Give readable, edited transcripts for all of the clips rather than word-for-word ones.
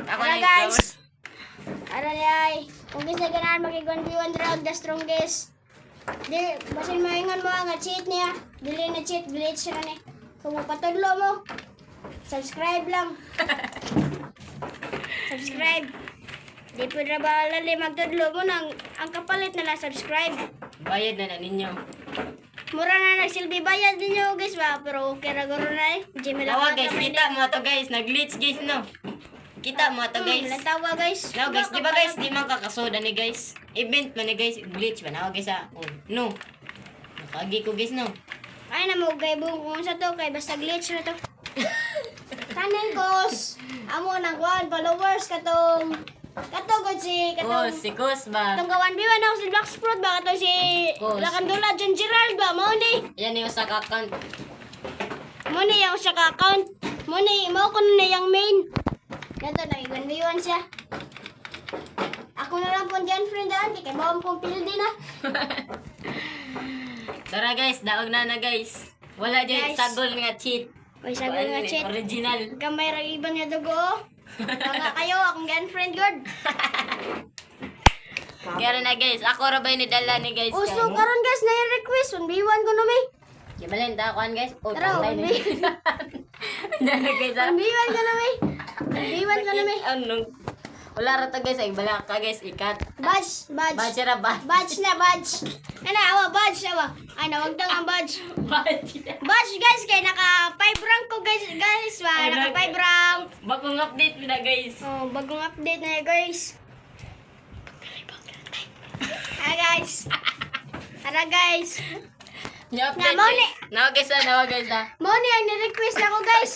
Ako Tara na guys. Ara ay. Kung gusto ganahan mag-1v1 round the strongest. Di, basin mo ingon mo nga cheat niya. Dili na cheat, glitch na ni. Kung mapatudlo mo, subscribe lang. Subscribe. Di po na ba lali magtudlo mo nang ang kapalit na subscribe. Bayad na ninyo. Mura na nagsilbi bayad ninyo guys ba, pero okay ra guro na eh. Jimmy lang Tawa guys, kita mo to guys. Nag-glitch guys no. Kita mo to guys. Natawa guys. No guys, di ba guys, di man kakasoda ni guys. Event man ni guys, glitch ba na guys ah. Oh, no. Nakagi ko guys no. Ay na mo gay buong kung sa to kay basta glitch na to. Kanin kos. Amo nang kuan followers katong katong si Oh, katong si Kus ba? katong gawan biwan ako si Black Sprout ba katong si Kos. Lakandula John Gerald ba mo ni. Yan yung sa account. Mo ni yung sa account. Mo ni mo kun na yung main. Dato na iwan biwan siya. Ako na lang po dyan friend daan kay bawang kong pildi na. Tara guys, daog na guys. Wala dyan Guys. sagol nga cheat. May sabi nga cheat. Original. Gamay ra iban nga dugo. Mga kayo akong girlfriend good. Kaya na guys, ako ra ba ni dala ni guys. Uso karon guys na yung request 1v1 ko na may. Kibalin ta kuan guys. Oh, Tara, patay na. Dala guys. 1v1 ka na may. 1v1 ka na may. Anong wala ra ta guys, ay bala ka guys ikat. Badge. Badge ra ba? Badge na badge. Ano awa badge awa. Ay nawag daw ang badge. Badge. Badge guys kay naka 5 rank ko guys ba. Ay, Naka 5 rank. Bagong update na guys. Oh, bagong update na yan, guys. Ah guys. Tara guys. Ni-update. Na, mali. Na guys, na guys na. Mo ni ang ni-request na ko guys.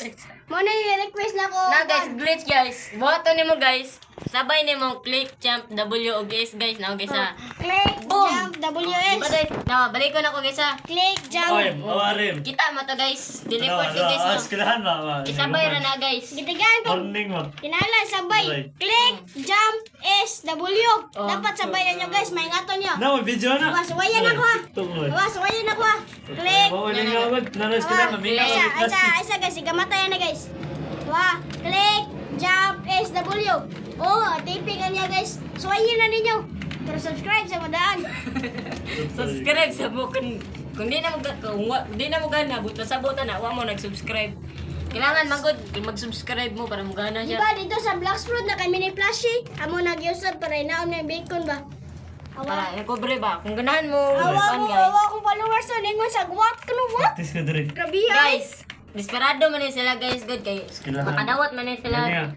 Mo ni ni-request na ko. Na guys, glitch guys. Buhato nimo guys. Sabay nimo click, jump, W o guys guys. Na guys ha. Click, Boom. jump, WS. Baday, na balik ko na ko guys ha. Click, jump. Oy, awarin. Kita mo to guys. Deliver ko guys no. Askilahan ba? Isabay ra na guys. Gitigan ko. Morning mo. Kinala sabay. Right. Click, jump, S, W. Oh. Dapat sabayan nyo guys. May ngaton nyo. Na, may video na. Awa, sawayan ako ha. TikTok mo. Awa, sawayan ako ha. Click. Bawal yung awag. Nanas ka na. Awa, Mamina isa guys. Igamatayan na guys. Awa, click, jump, S, W. Oh, taping ka niya guys. Sawayan na ninyo. Pero subscribe sa madaan. Subscribe sa mo kung di na mo gana buta sa buta na wa mo nag-subscribe. Kailangan mag-subscribe mo para mo gana siya. Diba dito sa Black Sprout na kami ni Flashy. Amo nag-usap para inaon na yung bacon ba? Awa. Para recovery ba? Kung ganahan mo, Awa on ko, guys. awa kong followers na ningon sa what? Kano what? Practice ka diri. Grabe ha? Guys, desperado man sila guys, good kay. Skillahan. Makadawat man sila. Ano yan?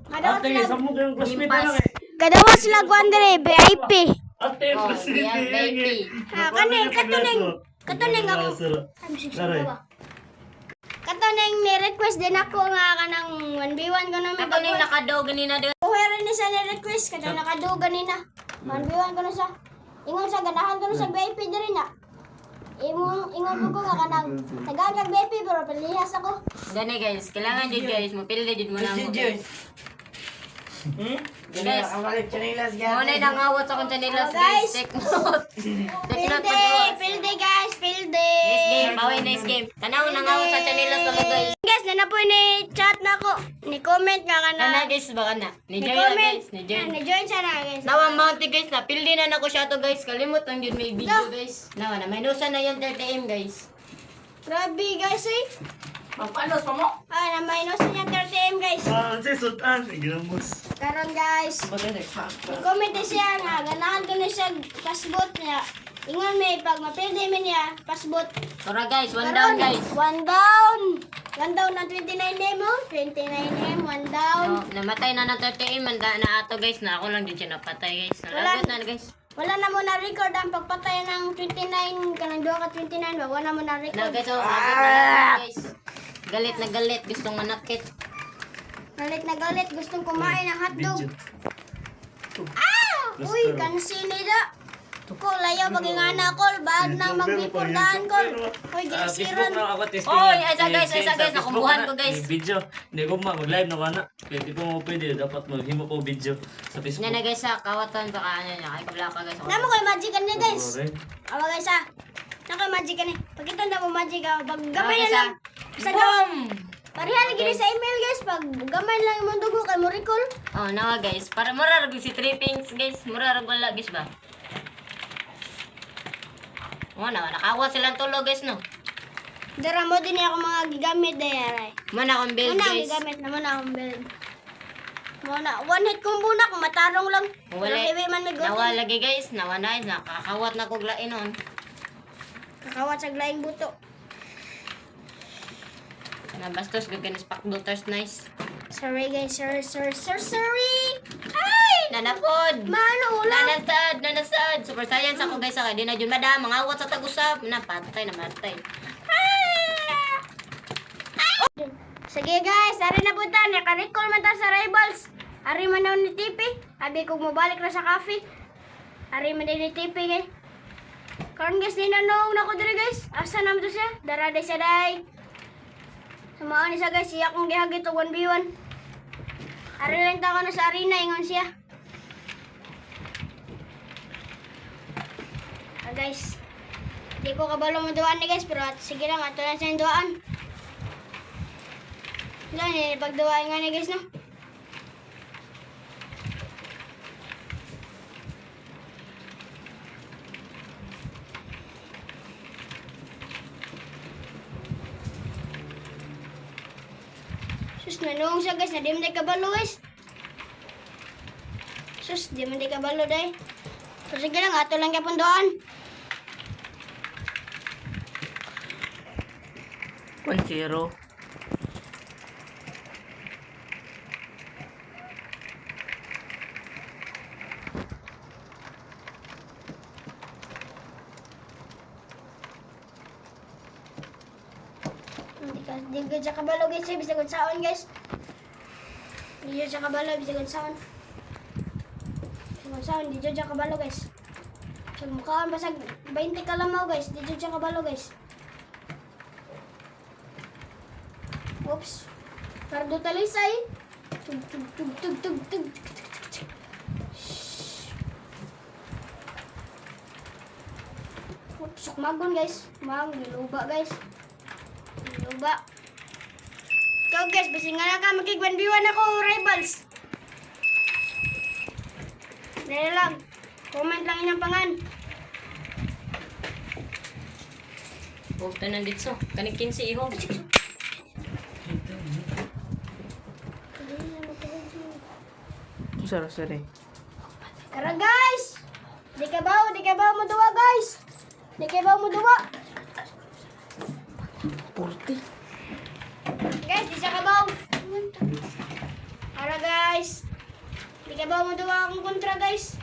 Kadawat Ate, sila. sa mo kayong classmate Impas. na kay. Kadawat sila Guandre, VIP. Ate, Oh, classmate yan, na yan. baby. Kaning katuning ako. Ay, Aray. Katuning ni-request din ako nga kanang 1v1 ko na may Ako ning nakadaw ganina din. Buhay rin niya sa ni-request. Kada nakadugan nina. 1v1 ko na siya. Ingon sa ganahan ko na sa VIP din na. Ingon ko nga kanang nagagag VIP pero palihas ako. Gani guys, kailangan jud guys, mapili jud mo na mo guys. Guys, mo na nangawat sa kung channel Oh, guys. guys. Take note. Take note Pilde, mo. pilde guys, pilde. Nice game, baway nice game. Tanaw nangawat sa channel mo guys. Guys, na po ni chat na ko. Ni comment nga Kana kana. guys ba kana? Ni Ni join na comment. guys, ni join. Ni join siya na guys. Nawang mountain guys na pildi na nako siya to guys. Kalimot ang yun may video guys. Nawa na may nusa na yung 30M guys. Grabe guys eh. Pampanos pa mo? Ah, na minus niya 30M guys. Ah, si Sultan. Ginamos. Karon guys. Comment na siya nga ganahan ko na siya pasbot niya. Ingon may pag mapildi man niya pasbot. Tara guys, one down guys. One down. One down na 29M mo. 29M, one down. No, namatay na ng 30M na ato guys na ako lang din siya napatay guys. Nalagot na guys. Wala na mo na record ang pagpatay ng 29, kanang 2 ka 29 ba? Wala mo na Na record. guys, oh, nagot na lang guys. Galit na galit, gustong manakit. Galit, gustong kumain ng hotdog. Video. Ah! Uy, kansinida. Ko, layo pag-ingana ko. Bad nang magbipordahan ko. Uy, ginisiran. Oy, isa guys, nakumbuhan ko guys. Video. Hindi ko mag-live na kana. Kaya di ko mo pwede. Dapat maghimo ko video sa Facebook. Yan na guys sa kawatan baka ano niya. Ay kabla ka guys. Namo ko yung magic niya guys. Alright. Awa guys ah. Nako yung magic ni. Pagkita na mo magic ah. Pag gamay na Okay, lang. sa- Sa Boom! Pareha lagi ni sa email guys. Pag gamay lang yung dugo kay mo recall. Oh, nawa guys. Para mura rag si trippings guys. Mura rag wala guys ba? Oh, nakawat silang tulo guys no. Dara mo din ako mga gigamit dayay. Mana akong build Muna guys. gigamit naman akong build. Muna, one hit kong bunak, matarong lang. Wala. Walang iwi man may Nawa gotin. lagi guys. Nawa na nakakawat na kog lain on. Kakawat sa glaing buto. Na bastos gaganis pakdoters nice. Sorry guys, sorry. Ay, nanapod. Mano ulam. Nanasad. Super science ako guys. Ako di na dyan madam. Mga awat sa tag-usap. Napatay. Sige guys, ari na punta. Naka-recall man ta sa rivals. Ari man daw ni Tipi. Abi kong mabalik na sa cafe. Ari man din ni Tipi guys. Karon guys, ninanong na ko diri guys. Asa naman to siya? Dara day siya day. Samaan ni siya guys. Siya kong gihagit og 1v1. Ari lang ta ko na sa arena. Ingon siya. Guys. Di ko kabalo mo duaan ni guys. Pero sige lang. Ato lang siya yung duaan. Yan, pagduwain nga ni guys, no? Sus, nanong siya guys, na di man di kabalo guys. Sus, di man di kabalo day. So sige lang, ato lang kapon doon. 1-0. Di ko siya kabalo guys, bisag kung saon guys. Di ko siya kabalo, bisag kung saon. Bisag kung saon, di ko siya kabalo guys. Sa mukhaan basag 20 kalamaw guys, di ko siya kabalo guys. Oops. Kardo talisay. Tug. Oops, sukmagon guys. Giluba guys. Giluba. Ikaw guys, basi nga na ka makig-1v1 ako, rivals. Dali lang. Comment lang inyong pangan. Huwag na nandito. Kanig 15 ihong. Sorry. Tara guys! Di ka ba mo duwa guys! Di ka ba mo duwa? 40. Guys, di siya kabaw! Tara guys! Di ka ba mo duwa akong kontra guys?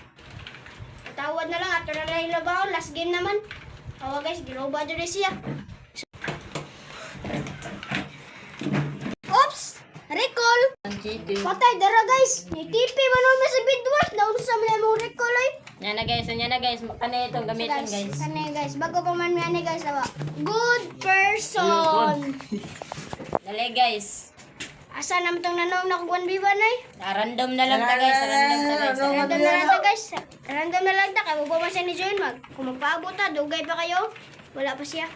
Tawad na lang, ato na lang yung labaw. Last game naman. Awa guys, giloba dyan siya. Oops! Recall! Patay, dara guys! Ni TV man naman sa bidwas. Naunsa mo lang mong recall ay. Yan na guys. Makana itong gamitin guys. Sana guys, bago pa man yan guys, awa. Good person! Dali guys. Asa naman itong nanong na 1v1 ay? Random na lang ta guys. Random na lang ta guys. Random na lang ta. Kaya magpapasa ni Join. Kung magpaabot ta, dugay pa kayo. Wala pa siya.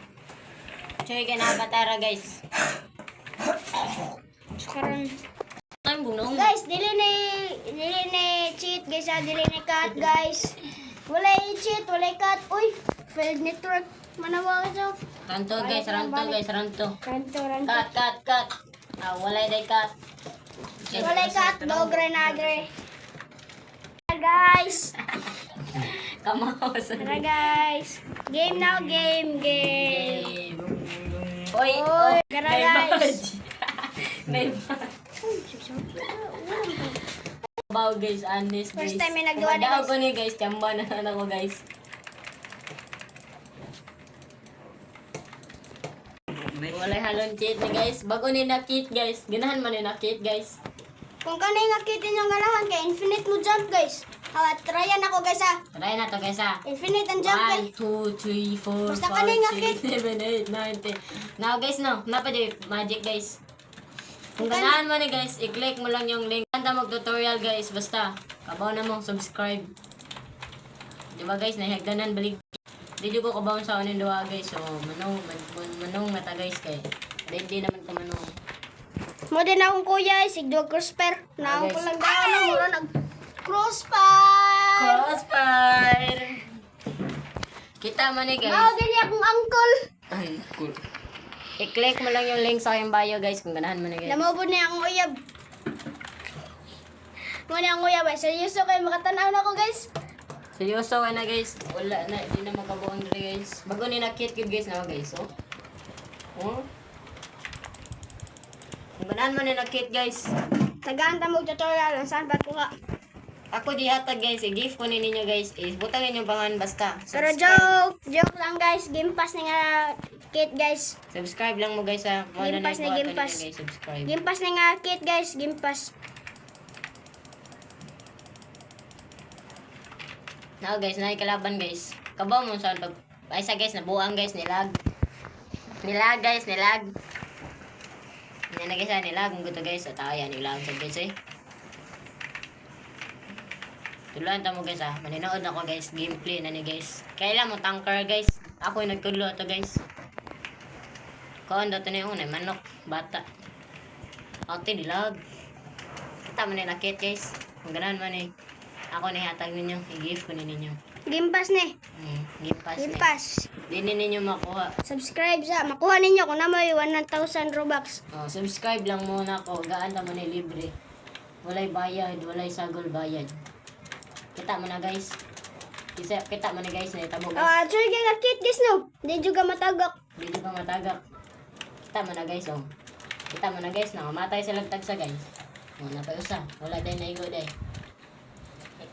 Choy ka na batara guys. Karon. Ay bunong. Guys, dili ni cheat guys, dili ni cut guys. Wala cheat, wala cut. Uy, failed network. Manawa ka siya. Ranto guys, ranto. Ranto. Cut. Walay day cut. Wala cut, no grenade. Guys. Kamaos. Tara guys. Game now, game. Oy. Oy, tara guys. May baw guys, honest guys. First time may nagduwa na, Kumadaw guys. ko ni guys, tiyamba na ako guys. Walay halon cheat ni guys. Bago ni nakit guys. Ganahan man ni nakit guys. Kung kanay nga kitin yung ganahan kay infinite mo jump guys. Tryan ako guys ha. Try na to guys ha. Infinite ang jump guys. 1, 2, 3, 4, Basta 5, kanay nga kit. 6, 7, 8, 9, 10. Now guys no, napadi magic guys. Kung ganahan mo ni guys, i-click mo lang yung link. Kanta mo tutorial guys, basta kabaw na mo, subscribe. Diba guys, nahigdanan balik. Dito ko kabaw sa unin duwa guys, so manong mata guys kay. Hindi naman ko manong. Mo din akong kuya, sigdo crossfire. Naon ko guys. lang daw mura nag crossfire. Crossfire! Kita mo ni Mao guys. din akong uncle. Ay, cool. I-click mo lang yung link sa aking bio guys kung ganahan mo ni guys. Namabo na akong uyab. Mo na akong uyab. Seryoso kayo makatanaw na ako guys. Seryoso ka na guys. Wala na, di na makabuang dali guys. Bago ni nakit guys na guys, oh. Oh. Kung ganahan mo ni nakit guys. Tagaan ta mo tutorial saan ba kuha. Ako di hatag guys, i-gift ko ni ninyo guys. Butangin yung pangan basta. Pero Subscribe. joke lang guys. Game pass na nga kit guys. Subscribe lang mo guys ha. Game Pass na, Game Pass. Guys, subscribe. Game pass na nga kit guys. Game pass. Now guys, nakikalaban guys. Kabaw mo saan pag... Ay sa guys, nabuang guys, nilag. Nilag guys, nilag. Yan na guys ha, nilag. Kung gusto guys, at ayan, nilag sa guys eh. Tuluan ta mo guys ha. Maninood ako guys, gameplay na ni guys. Kailan mo tanker guys. Ako yung nagtulo ito guys. Kaon daw ito na yung unay, manok, bata. Ate, nilag. Kita mo na nakit guys. Kung ganahan man eh. Ako na hatag ninyo, i-gift ko ni ninyo. Game pass na. Game pass Game na. pass. Di ninyo makuha. Subscribe sa. Makuha ninyo kung na may 1,000 Robux. Oh, subscribe lang muna ko. Gaan naman ay libre. Walay bayad, walay sagol bayad. Kita mo na guys. Kita mo na guys, naitabo guys. Sorry ka nga kit guys no. Di juga matagak. Dito pa matagak. Kita mo na guys, oh. Kita mo na guys, nakamatay silang tagsa guys. Oh, napayusa. Wala din na igo day.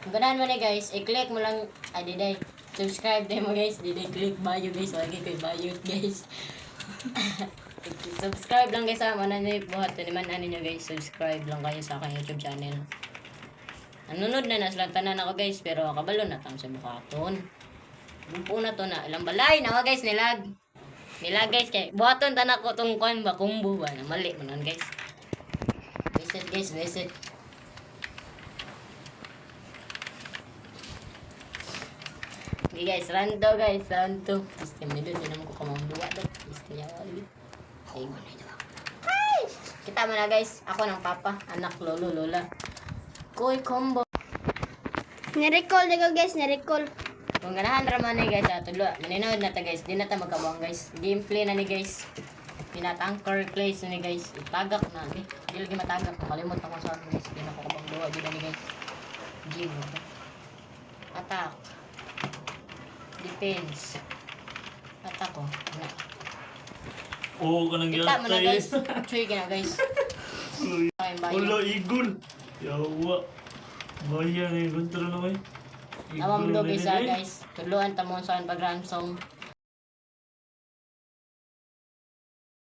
Kung ganahan mo na guys, i-click mo lang, ay di day. Subscribe din mo guys, di day click bio guys. Wagi ko bio guys. Subscribe lang guys ha, mana na buhat ni man ano nyo guys. Subscribe lang kayo sa aking YouTube channel. Nanonood na silang tanan ako guys, pero kabalo na tam sa buhaton. Bumpo na to na, ilang balay na guys, nilag. Nilag guys, kay buhaton tanan ko tong kwan ba, kumbo ba, na mali mo nun guys. Visit guys, visit. Okay guys, round 2 guys, round 2. System ni doon, naman ko kamang duwa doon. System niya wali. Ay, mo na ito. Kita mo na guys, ako ng papa, anak, lolo, lola. Koy combo. Nirecall di ko guys. Nirecall. Kung ganahan raman ni guys, tulo. Maninood na ta guys, di na ta magkabuang guys. Gameplay na ni guys. Tinatangker plays na ni guys. Itagak na ni. Di lagi matagak. Makalimot ako sa akin guys. Di na ko kabang duwa, di na ni guys. Gym. Attack. Defense. Attack ko. Na. Oo, kanang Kita mo na yatay. guys. Three ka na guys. Okay, bye. Wala, igol. Yawa. Bayan eh, kontra na may. Nawang vlog isa guys. Tuluan ta mo sa pag ransom.